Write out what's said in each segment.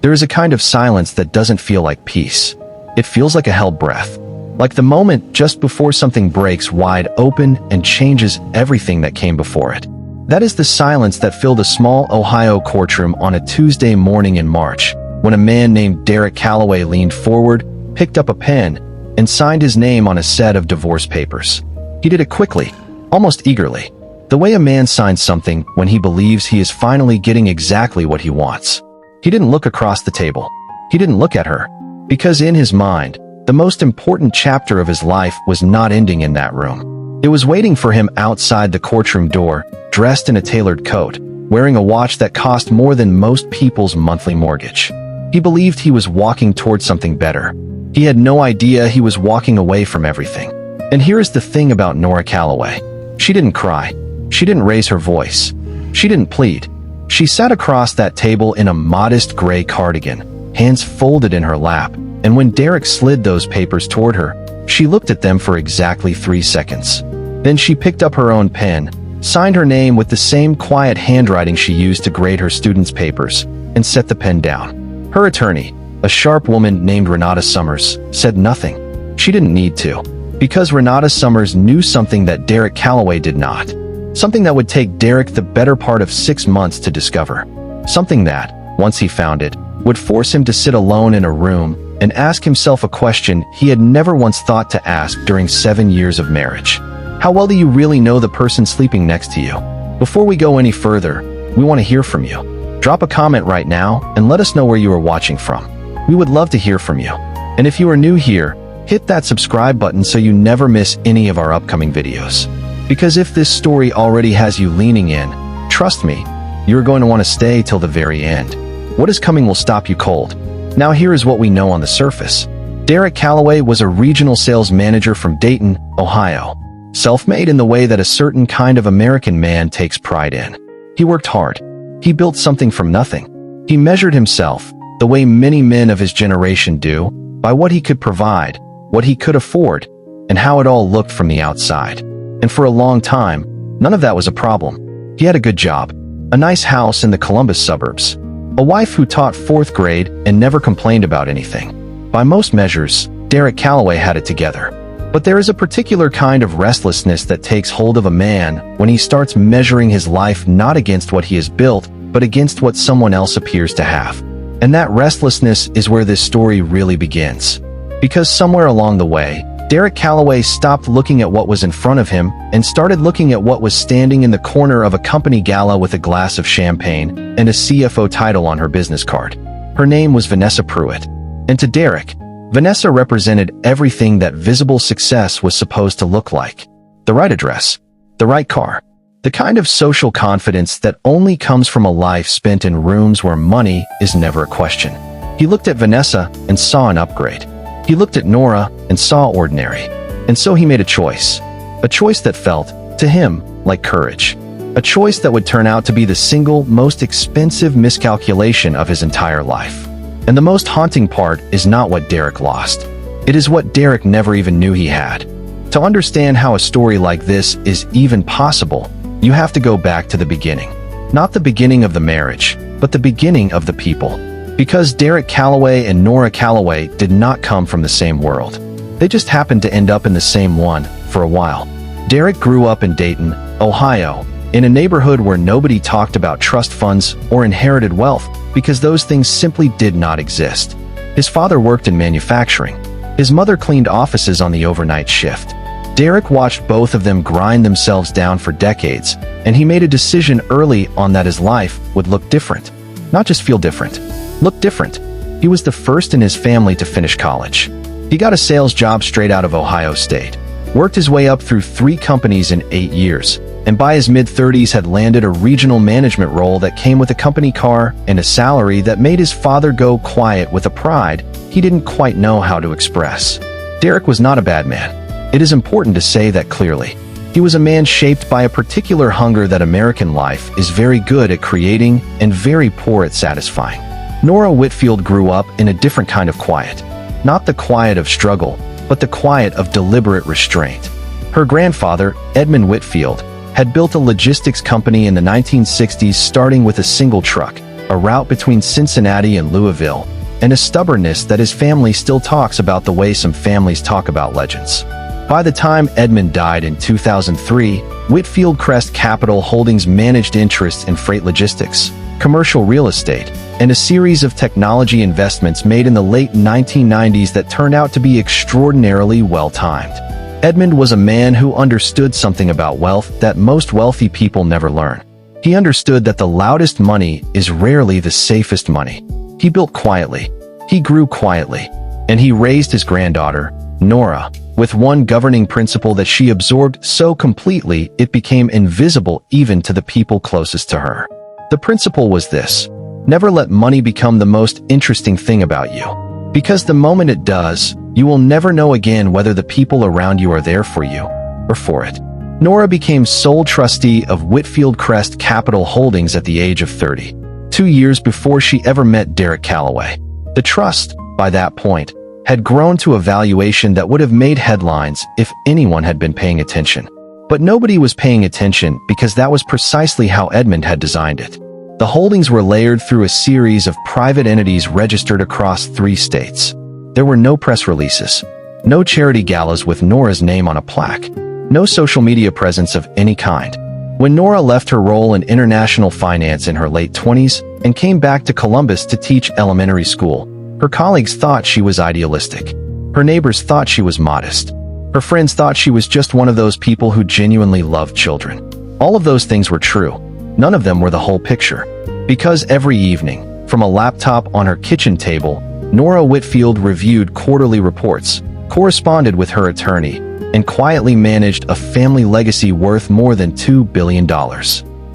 There is a kind of silence that doesn't feel like peace. It feels like a held breath. Like the moment just before something breaks wide open and changes everything that came before it. That is the silence that filled a small Ohio courtroom on a Tuesday morning in March, when a man named Derek Calloway leaned forward, picked up a pen, and signed his name on a set of divorce papers. He did it quickly, almost eagerly, the way a man signs something when he believes he is finally getting exactly what he wants. He didn't look across the table. He didn't look at her, because in his mind, the most important chapter of his life was not ending in that room. It was waiting for him outside the courtroom door, dressed in a tailored coat, wearing a watch that cost more than most people's monthly mortgage. He believed he was walking towards something better. He had no idea he was walking away from everything. And here is the thing about Nora Calloway. She didn't cry. She didn't raise her voice. She didn't plead. She sat across that table in a modest gray cardigan, hands folded in her lap, and when Derek slid those papers toward her, she looked at them for exactly 3 seconds. Then she picked up her own pen, signed her name with the same quiet handwriting she used to grade her students' papers, and set the pen down. Her attorney, a sharp woman named Renata Summers, said nothing. She didn't need to, because Renata Summers knew something that Derek Calloway did not. Something that would take Derek the better part of 6 months to discover. Something that, once he found it, would force him to sit alone in a room and ask himself a question he had never once thought to ask during 7 years of marriage. How well do you really know the person sleeping next to you? Before we go any further, we want to hear from you. Drop a comment right now and let us know where you are watching from. We would love to hear from you. And if you are new here, hit that subscribe button so you never miss any of our upcoming videos. Because if this story already has you leaning in, trust me, you're going to want to stay till the very end. What is coming will stop you cold. Now here is what we know on the surface. Derek Calloway was a regional sales manager from Dayton, Ohio. Self-made in the way that a certain kind of American man takes pride in. He worked hard. He built something from nothing. He measured himself, the way many men of his generation do, by what he could provide, what he could afford, and how it all looked from the outside. And for a long time, none of that was a problem. He had a good job, a nice house in the Columbus suburbs, a wife who taught 4th grade and never complained about anything. By most measures, Derek Calloway had it together. But there is a particular kind of restlessness that takes hold of a man when he starts measuring his life not against what he has built, but against what someone else appears to have. And that restlessness is where this story really begins. Because somewhere along the way, Derek Calloway stopped looking at what was in front of him and started looking at what was standing in the corner of a company gala with a glass of champagne and a CFO title on her business card. Her name was Vanessa Pruitt. And to Derek, Vanessa represented everything that visible success was supposed to look like. The right address, the right car, the kind of social confidence that only comes from a life spent in rooms where money is never a question. He looked at Vanessa and saw an upgrade. He looked at Nora and saw ordinary. And so he made a choice that felt, to him, like courage. A choice that would turn out to be the single most expensive miscalculation of his entire life. And the most haunting part is not what Derek lost. It is what Derek never even knew he had. To understand how a story like this is even possible, you have to go back to the beginning. Not the beginning of the marriage, but the beginning of the people. Because Derek Calloway and Nora Calloway did not come from the same world. They just happened to end up in the same one, for a while. Derek grew up in Dayton, Ohio, in a neighborhood where nobody talked about trust funds or inherited wealth, because those things simply did not exist. His father worked in manufacturing. His mother cleaned offices on the overnight shift. Derek watched both of them grind themselves down for decades, and he made a decision early on that his life would look different. Not just feel different. Look different. He was the first in his family to finish college. He got a sales job straight out of Ohio State, worked his way up through 3 companies in 8 years, and by his mid-30s had landed a regional management role that came with a company car and a salary that made his father go quiet with a pride he didn't quite know how to express. Derek was not a bad man. It is important to say that clearly. He was a man shaped by a particular hunger that American life is very good at creating and very poor at satisfying. Nora Whitfield grew up in a different kind of quiet. Not the quiet of struggle, but the quiet of deliberate restraint. Her grandfather, Edmund Whitfield, had built a logistics company in the 1960s starting with a single truck, a route between Cincinnati and Louisville, and a stubbornness that his family still talks about the way some families talk about legends. By the time Edmund died in 2003, Whitfield Crest Capital Holdings managed interests in freight logistics, commercial real estate, and a series of technology investments made in the late 1990s that turned out to be extraordinarily well-timed. Edmund was a man who understood something about wealth that most wealthy people never learn. He understood that the loudest money is rarely the safest money. He built quietly, he grew quietly, and he raised his granddaughter, Nora, with one governing principle that she absorbed so completely it became invisible even to the people closest to her. The principle was this: never let money become the most interesting thing about you. Because the moment it does, you will never know again whether the people around you are there for you or for it. Nora became sole trustee of Whitfield Crest Capital Holdings at the age of 30, 2 years before she ever met Derek Calloway. The trust, by that point, had grown to a valuation that would have made headlines if anyone had been paying attention. But nobody was paying attention because that was precisely how Edmund had designed it. The holdings were layered through a series of private entities registered across 3 states. There were no press releases, no charity galas with Nora's name on a plaque, no social media presence of any kind. When Nora left her role in international finance in her late 20s and came back to Columbus to teach elementary school, her colleagues thought she was idealistic. Her neighbors thought she was modest. Her friends thought she was just one of those people who genuinely loved children. All of those things were true. None of them were the whole picture. Because every evening, from a laptop on her kitchen table, Nora Whitfield reviewed quarterly reports, corresponded with her attorney, and quietly managed a family legacy worth more than $2 billion.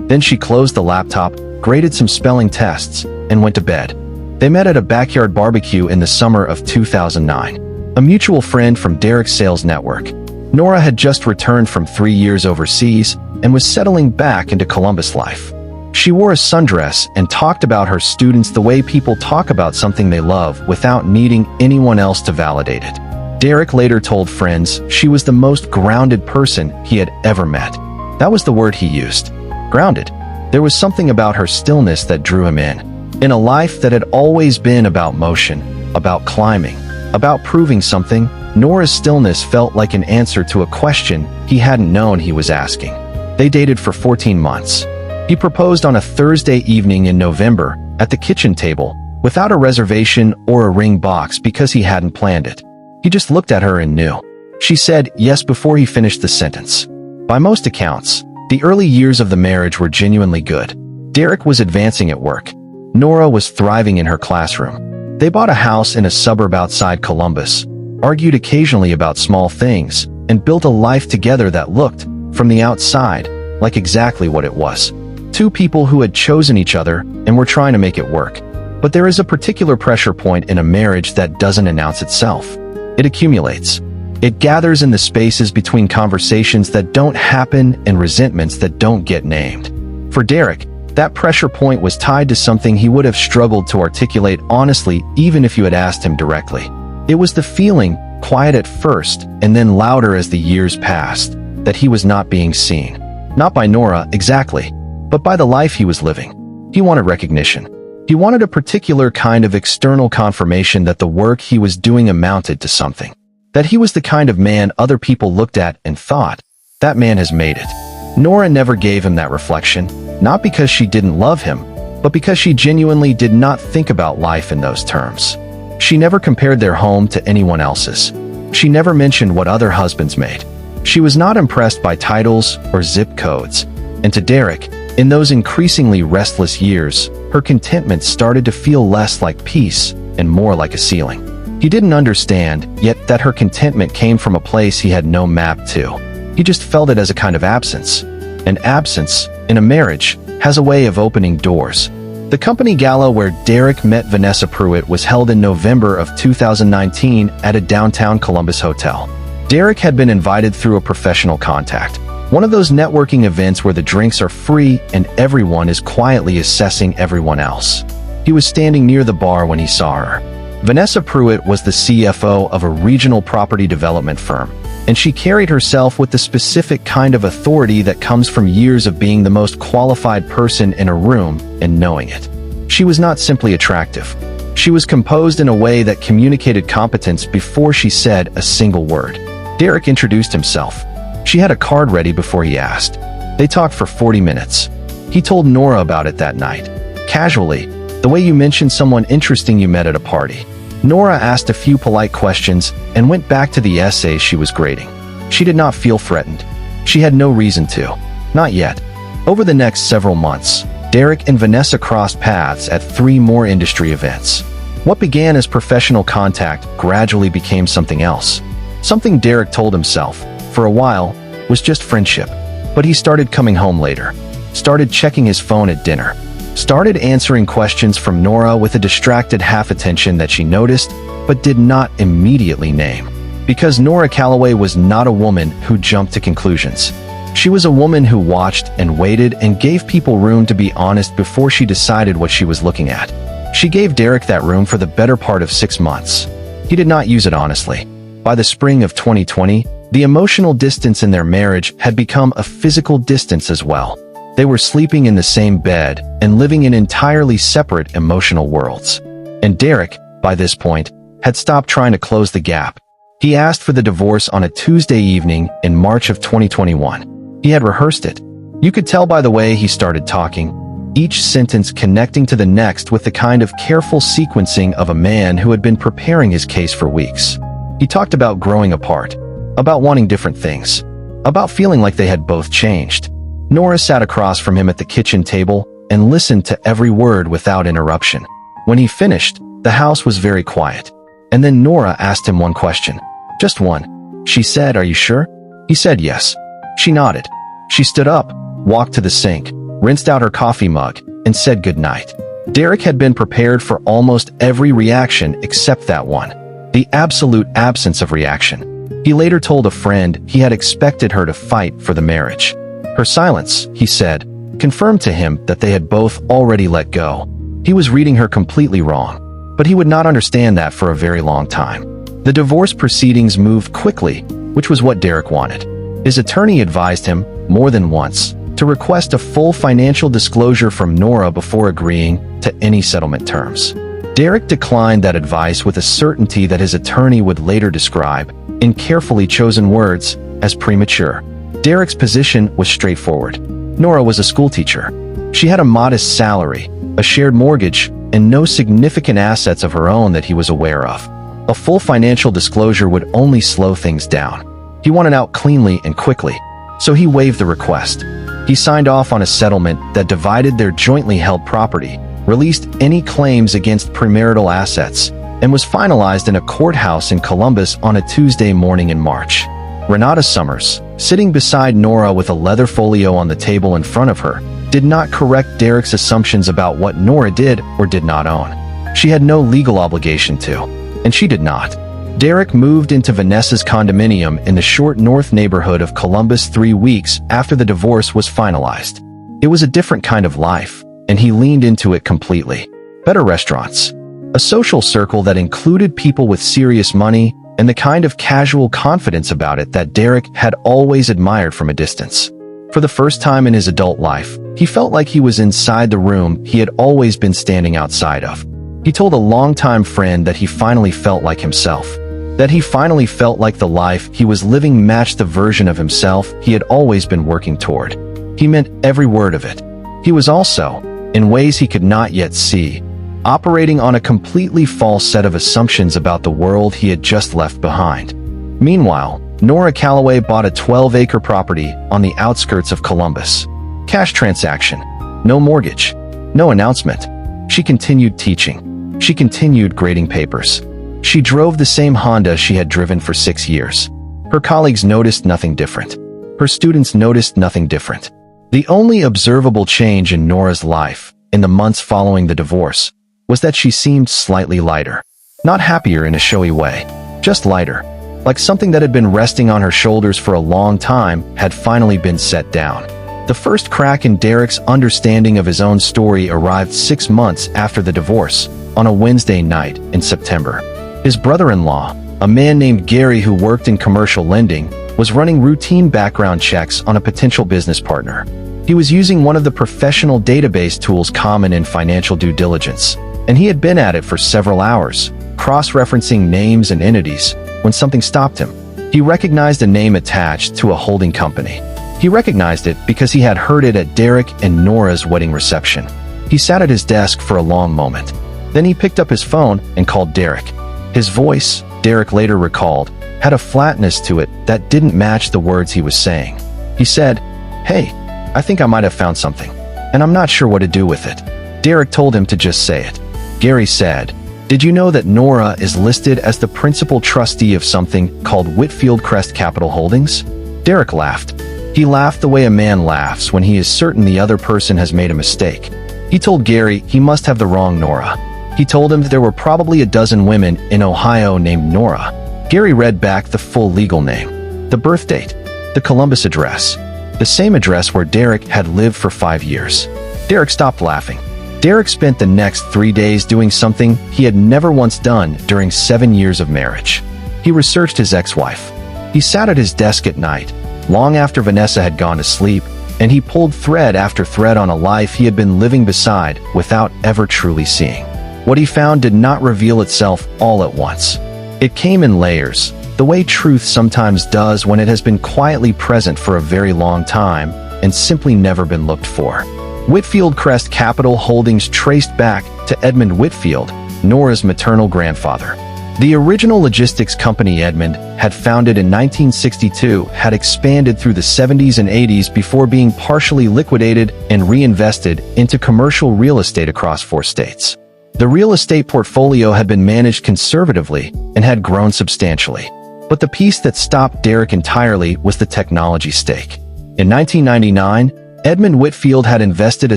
Then she closed the laptop, graded some spelling tests, and went to bed. They met at a backyard barbecue in the summer of 2009. A mutual friend from Derek's sales network. Nora had just returned from 3 years overseas and was settling back into Columbus life. She wore a sundress and talked about her students the way people talk about something they love without needing anyone else to validate it. Derek later told friends she was the most grounded person he had ever met. That was the word he used. Grounded. There was something about her stillness that drew him in. In a life that had always been about motion, about climbing, about proving something, Nora's stillness felt like an answer to a question he hadn't known he was asking. They dated for 14 months. He proposed on a Thursday evening in November at the kitchen table, without a reservation or a ring box because he hadn't planned it. He just looked at her and knew. She said yes before he finished the sentence. By most accounts, the early years of the marriage were genuinely good. Derek was advancing at work. Nora was thriving in her classroom. They bought a house in a suburb outside Columbus, argued occasionally about small things, and built a life together that looked, from the outside, like exactly what it was. 2 people who had chosen each other and were trying to make it work. But there is a particular pressure point in a marriage that doesn't announce itself. It accumulates. It gathers in the spaces between conversations that don't happen and resentments that don't get named. For Derek, that pressure point was tied to something he would have struggled to articulate honestly even if you had asked him directly. It was the feeling, quiet at first and then louder as the years passed, that he was not being seen. Not by Nora, exactly, but by the life he was living. He wanted recognition. He wanted a particular kind of external confirmation that the work he was doing amounted to something. That he was the kind of man other people looked at and thought, that man has made it. Nora never gave him that reflection, not because she didn't love him, but because she genuinely did not think about life in those terms. She never compared their home to anyone else's. She never mentioned what other husbands made. She was not impressed by titles or zip codes. And to Derek, in those increasingly restless years, her contentment started to feel less like peace and more like a ceiling. He didn't understand, yet, that her contentment came from a place he had no map to. He just felt it as a kind of absence. And absence, in a marriage, has a way of opening doors. The company gala where Derek met Vanessa Pruitt was held in November of 2019 at a downtown Columbus hotel. Derek had been invited through a professional contact. One of those networking events where the drinks are free and everyone is quietly assessing everyone else. He was standing near the bar when he saw her. Vanessa Pruitt was the CFO of a regional property development firm, and she carried herself with the specific kind of authority that comes from years of being the most qualified person in a room and knowing it. She was not simply attractive. She was composed in a way that communicated competence before she said a single word. Derek introduced himself. She had a card ready before he asked. They talked for 40 minutes. He told Nora about it that night. Casually, the way you mentioned someone interesting you met at a party. Nora asked a few polite questions and went back to the essay she was grading. She did not feel threatened. She had no reason to. Not yet. Over the next several months, Derek and Vanessa crossed paths at 3 more industry events. What began as professional contact gradually became something else. Something Derek told himself, for a while, was just friendship. But he started coming home later. Started checking his phone at dinner. Started answering questions from Nora with a distracted half-attention that she noticed, but did not immediately name. Because Nora Calloway was not a woman who jumped to conclusions. She was a woman who watched and waited and gave people room to be honest before she decided what she was looking at. She gave Derek that room for the better part of 6 months. He did not use it honestly. By the spring of 2020, the emotional distance in their marriage had become a physical distance as well. They were sleeping in the same bed and living in entirely separate emotional worlds. And Derek, by this point, had stopped trying to close the gap. He asked for the divorce on a Tuesday evening in March of 2021. He had rehearsed it. You could tell by the way he started talking, each sentence connecting to the next with the kind of careful sequencing of a man who had been preparing his case for weeks. He talked about growing apart, about wanting different things, about feeling like they had both changed. Nora sat across from him at the kitchen table and listened to every word without interruption. When he finished, the house was very quiet. And then Nora asked him one question. Just one. She said, "Are you sure?" He said yes. She nodded. She stood up, walked to the sink, rinsed out her coffee mug, and said goodnight. Derek had been prepared for almost every reaction except that one. The absolute absence of reaction. He later told a friend he had expected her to fight for the marriage. Her silence, he said, confirmed to him that they had both already let go. He was reading her completely wrong, but he would not understand that for a very long time. The divorce proceedings moved quickly, which was what Derek wanted. His attorney advised him, more than once, to request a full financial disclosure from Nora before agreeing to any settlement terms. Derek declined that advice with a certainty that his attorney would later describe, in carefully chosen words, as premature. Derek's position was straightforward. Nora was a schoolteacher. She had a modest salary, a shared mortgage, and no significant assets of her own that he was aware of. A full financial disclosure would only slow things down. He wanted out cleanly and quickly, so he waived the request. He signed off on a settlement that divided their jointly held property, released any claims against premarital assets, and was finalized in a courthouse in Columbus on a Tuesday morning in March. Renata Summers, sitting beside Nora with a leather folio on the table in front of her, did not correct Derek's assumptions about what Nora did or did not own. She had no legal obligation to, and she did not. Derek moved into Vanessa's condominium in the short north neighborhood of Columbus 3 weeks after the divorce was finalized. It was a different kind of life, and he leaned into it completely. Better restaurants. A social circle that included people with serious money, and the kind of casual confidence about it that Derek had always admired from a distance. For the first time in his adult life, he felt like he was inside the room he had always been standing outside of. He told a longtime friend that he finally felt like himself. That he finally felt like the life he was living matched the version of himself he had always been working toward. He meant every word of it. He was also, in ways he could not yet see, operating on a completely false set of assumptions about the world he had just left behind. Meanwhile, Nora Calloway bought a 12-acre property on the outskirts of Columbus. Cash transaction. No mortgage. No announcement. She continued teaching. She continued grading papers. She drove the same Honda she had driven for 6 years. Her colleagues noticed nothing different. Her students noticed nothing different. The only observable change in Nora's life, in the months following the divorce, was that she seemed slightly lighter. Not happier in a showy way, just lighter. Like something that had been resting on her shoulders for a long time had finally been set down. The first crack in Derek's understanding of his own story arrived 6 months after the divorce, on a Wednesday night in September. His brother-in-law, a man named Gary who worked in commercial lending, was running routine background checks on a potential business partner. He was using one of the professional database tools common in financial due diligence, and he had been at it for several hours, cross-referencing names and entities, when something stopped him. He recognized a name attached to a holding company. He recognized it because he had heard it at Derek and Nora's wedding reception. He sat at his desk for a long moment. Then he picked up his phone and called Derek. His voice, Derek later recalled, had a flatness to it that didn't match the words he was saying. He said, "Hey, I think I might have found something, and I'm not sure what to do with it." Derek told him to just say it. Gary said, "Did you know that Nora is listed as the principal trustee of something called Whitfield Crest Capital Holdings?" Derek laughed. He laughed the way a man laughs when he is certain the other person has made a mistake. He told Gary he must have the wrong Nora. He told him that there were probably a dozen women in Ohio named Nora. Gary read back the full legal name, the birth date, the Columbus address, the same address where Derek had lived for 5 years. Derek stopped laughing. Derek spent the next 3 days doing something he had never once done during 7 years of marriage. He researched his ex-wife. He sat at his desk at night, long after Vanessa had gone to sleep, and he pulled thread after thread on a life he had been living beside without ever truly seeing. What he found did not reveal itself all at once. It came in layers, the way truth sometimes does when it has been quietly present for a very long time and simply never been looked for. Whitfield Crest Capital Holdings traced back to Edmund Whitfield, Nora's maternal grandfather. The original logistics company Edmund had founded in 1962 had expanded through the 70s and 80s before being partially liquidated and reinvested into commercial real estate across 4 states. The real estate portfolio had been managed conservatively and had grown substantially. But the piece that stopped Derek entirely was the technology stake. In 1999, Edmund Whitfield had invested a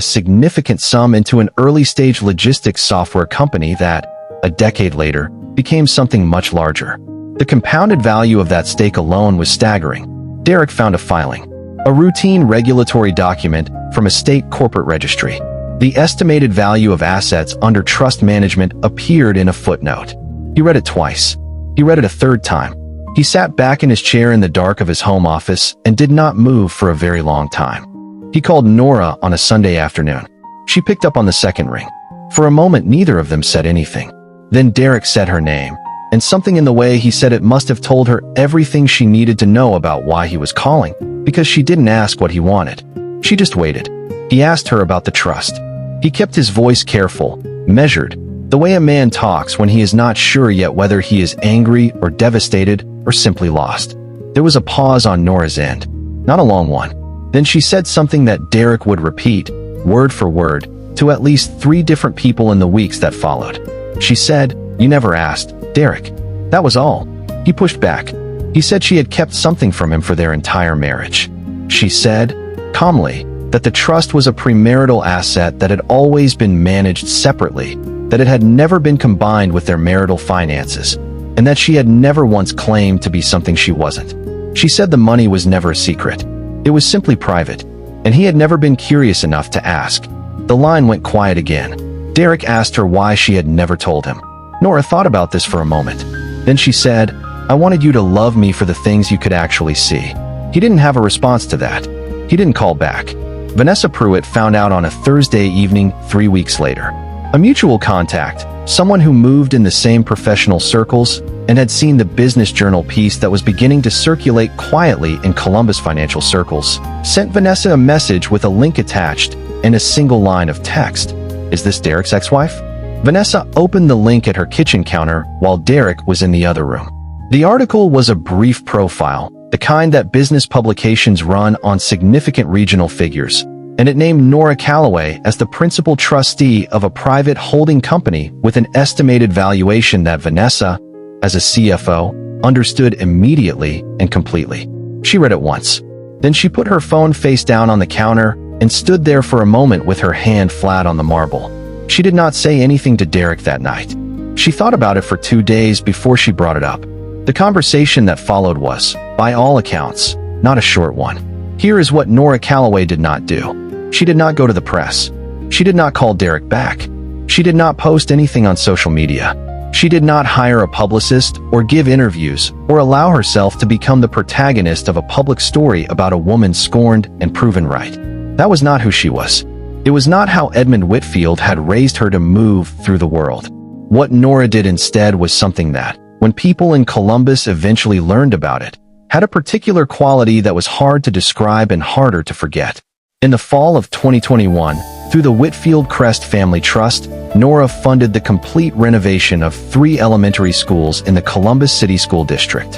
significant sum into an early-stage logistics software company that, a decade later, became something much larger. The compounded value of that stake alone was staggering. Derek found a filing, a routine regulatory document from a state corporate registry. The estimated value of assets under trust management appeared in a footnote. He read it twice. He read it a third time. He sat back in his chair in the dark of his home office and did not move for a very long time. He called Nora on a Sunday afternoon. She picked up on the second ring. For a moment, neither of them said anything. Then Derek said her name, and something in the way he said it must have told her everything she needed to know about why he was calling, because she didn't ask what he wanted. She just waited. He asked her about the trust. He kept his voice careful, measured, the way a man talks when he is not sure yet whether he is angry or devastated or simply lost. There was a pause on Nora's end, not a long one. Then she said something that Derek would repeat, word for word, to at least 3 different people in the weeks that followed. She said, "You never asked, Derek." That was all. He pushed back. He said she had kept something from him for their entire marriage. She said, calmly, that the trust was a premarital asset that had always been managed separately, that it had never been combined with their marital finances, and that she had never once claimed to be something she wasn't. She said the money was never a secret. It was simply private, and he had never been curious enough to ask. The line went quiet again. Derek asked her why she had never told him. Nora thought about this for a moment. Then she said, "I wanted you to love me for the things you could actually see." He didn't have a response to that. He didn't call back. Vanessa Pruitt found out on a Thursday evening 3 weeks later. A mutual contact, someone who moved in the same professional circles and had seen the Business Journal piece that was beginning to circulate quietly in Columbus financial circles, sent Vanessa a message with a link attached and a single line of text. "Is this Derek's ex-wife?" Vanessa opened the link at her kitchen counter while Derek was in the other room. The article was a brief profile, the kind that business publications run on significant regional figures, and it named Nora Calloway as the principal trustee of a private holding company with an estimated valuation that Vanessa, as a CFO, understood immediately and completely. She read it once. Then she put her phone face down on the counter and stood there for a moment with her hand flat on the marble. She did not say anything to Derek that night. She thought about it for 2 days before she brought it up. The conversation that followed was, by all accounts, not a short one. Here is what Nora Calloway did not do. She did not go to the press. She did not call Derek back. She did not post anything on social media. She did not hire a publicist or give interviews or allow herself to become the protagonist of a public story about a woman scorned and proven right. That was not who she was. It was not how Edmund Whitfield had raised her to move through the world. What Nora did instead was something that, when people in Columbus eventually learned about it, had a particular quality that was hard to describe and harder to forget. In the fall of 2021, through the Whitfield Crest Family Trust, Nora funded the complete renovation of 3 elementary schools in the Columbus City School District,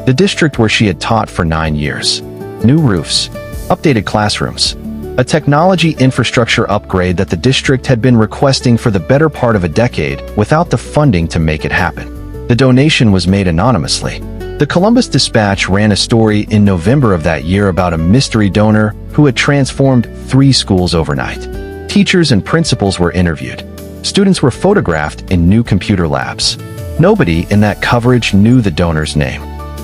the district where she had taught for 9 years. New roofs, updated classrooms, a technology infrastructure upgrade that the district had been requesting for the better part of a decade without the funding to make it happen. The donation was made anonymously. The Columbus Dispatch ran a story in November of that year about a mystery donor who had transformed 3 schools overnight. Teachers and principals were interviewed. Students were photographed in new computer labs. Nobody in that coverage knew the donor's name.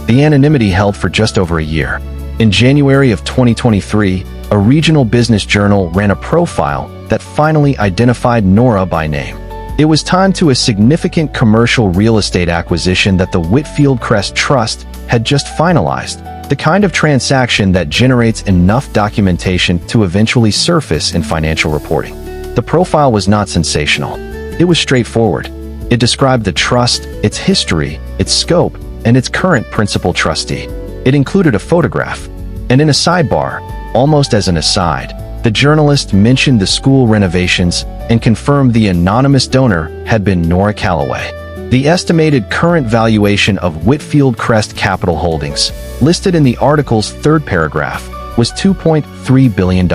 The anonymity held for just over a year. In January of 2023, a regional business journal ran a profile that finally identified Nora by name. It was time to a significant commercial real estate acquisition that the Whitfield Crest Trust had just finalized, the kind of transaction that generates enough documentation to eventually surface in financial reporting. The profile was not sensational. It was straightforward. It described the trust, its history, its scope, and its current principal trustee. It included a photograph. And in a sidebar, almost as an aside, the journalist mentioned the school renovations and confirmed the anonymous donor had been Nora Calloway. The estimated current valuation of Whitfield Crest Capital Holdings, listed in the article's 3rd paragraph, was $2.3 billion.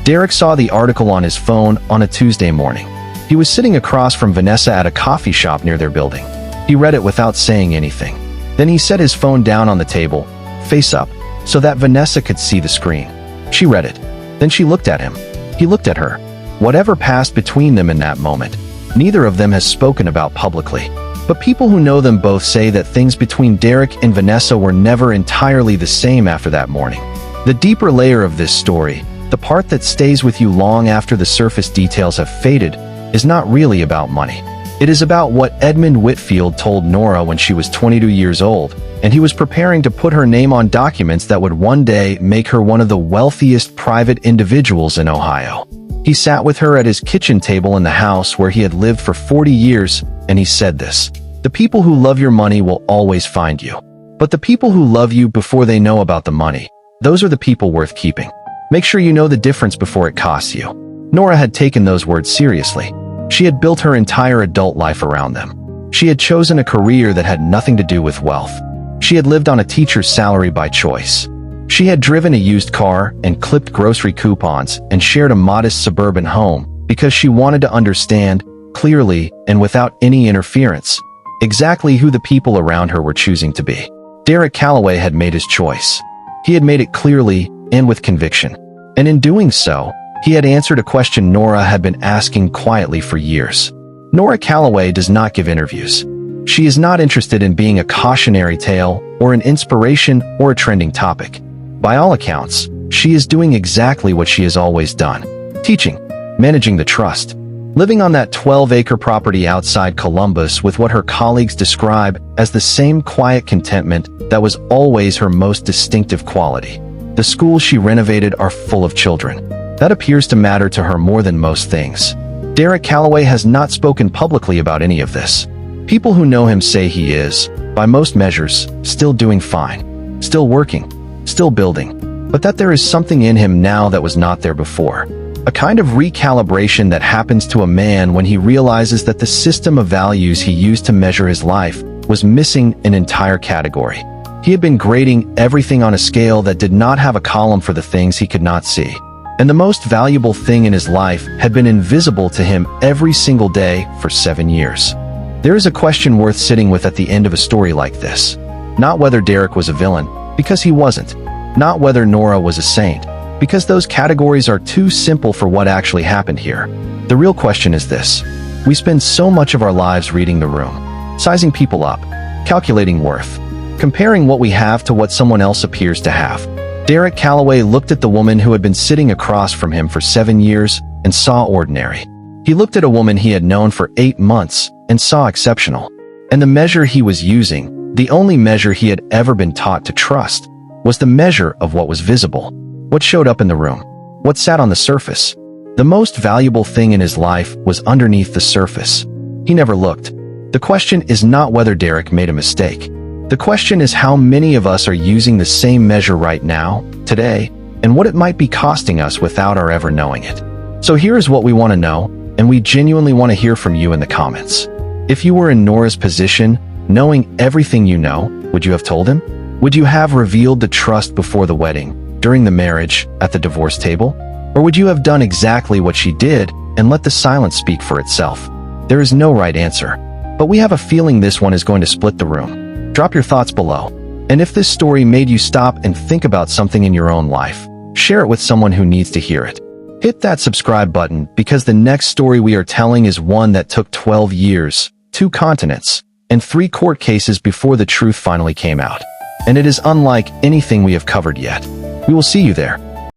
Derek saw the article on his phone on a Tuesday morning. He was sitting across from Vanessa at a coffee shop near their building. He read it without saying anything. Then he set his phone down on the table, face up, so that Vanessa could see the screen. She read it. Then she looked at him. He looked at her. Whatever passed between them in that moment, neither of them has spoken about publicly. But people who know them both say that things between Derek and Vanessa were never entirely the same after that morning. The deeper layer of this story, the part that stays with you long after the surface details have faded, is not really about money. It is about what Edmund Whitfield told Nora when she was 22 years old, and he was preparing to put her name on documents that would one day make her one of the wealthiest private individuals in Ohio. He sat with her at his kitchen table in the house where he had lived for 40 years, and he said this: "The people who love your money will always find you. But the people who love you before they know about the money, those are the people worth keeping. Make sure you know the difference before it costs you." Nora had taken those words seriously. She had built her entire adult life around them. She had chosen a career that had nothing to do with wealth. She had lived on a teacher's salary by choice. She had driven a used car and clipped grocery coupons and shared a modest suburban home because she wanted to understand, clearly and without any interference, exactly who the people around her were choosing to be. Derek Calloway had made his choice. He had made it clearly and with conviction. And in doing so, he had answered a question Nora had been asking quietly for years. Nora Calloway does not give interviews. She is not interested in being a cautionary tale or an inspiration or a trending topic. By all accounts, she is doing exactly what she has always done: teaching, managing the trust, living on that 12-acre property outside Columbus with what her colleagues describe as the same quiet contentment that was always her most distinctive quality. The schools she renovated are full of children. That appears to matter to her more than most things. Derek Calloway has not spoken publicly about any of this. People who know him say he is, by most measures, still doing fine, still working, still building, but that there is something in him now that was not there before. A kind of recalibration that happens to a man when he realizes that the system of values he used to measure his life was missing an entire category. He had been grading everything on a scale that did not have a column for the things he could not see. And the most valuable thing in his life had been invisible to him every single day for 7 years. There is a question worth sitting with at the end of a story like this. Not whether Derek was a villain, because he wasn't. Not whether Nora was a saint, because those categories are too simple for what actually happened here. The real question is this: we spend so much of our lives reading the room, sizing people up, calculating worth, comparing what we have to what someone else appears to have. Derek Calloway looked at the woman who had been sitting across from him for 7 years and saw ordinary. He looked at a woman he had known for 8 months and saw exceptional. And the measure he was using, the only measure he had ever been taught to trust, was the measure of what was visible, what showed up in the room. what sat on the surface. The most valuable thing in his life was underneath the surface. He never looked. The question is not whether Derek made a mistake. The question is how many of us are using the same measure right now, today, and what it might be costing us without our ever knowing it. So here is what we want to know, and we genuinely want to hear from you in the comments. If you were in Nora's position, knowing everything you know, would you have told him? Would you have revealed the trust before the wedding, during the marriage, at the divorce table? Or would you have done exactly what she did and let the silence speak for itself? There is no right answer, but we have a feeling this one is going to split the room. Drop your thoughts below. And if this story made you stop and think about something in your own life, share it with someone who needs to hear it. Hit that subscribe button because the next story we are telling is one that took 12 years, 2 continents, and 3 court cases before the truth finally came out. And it is unlike anything we have covered yet. We will see you there.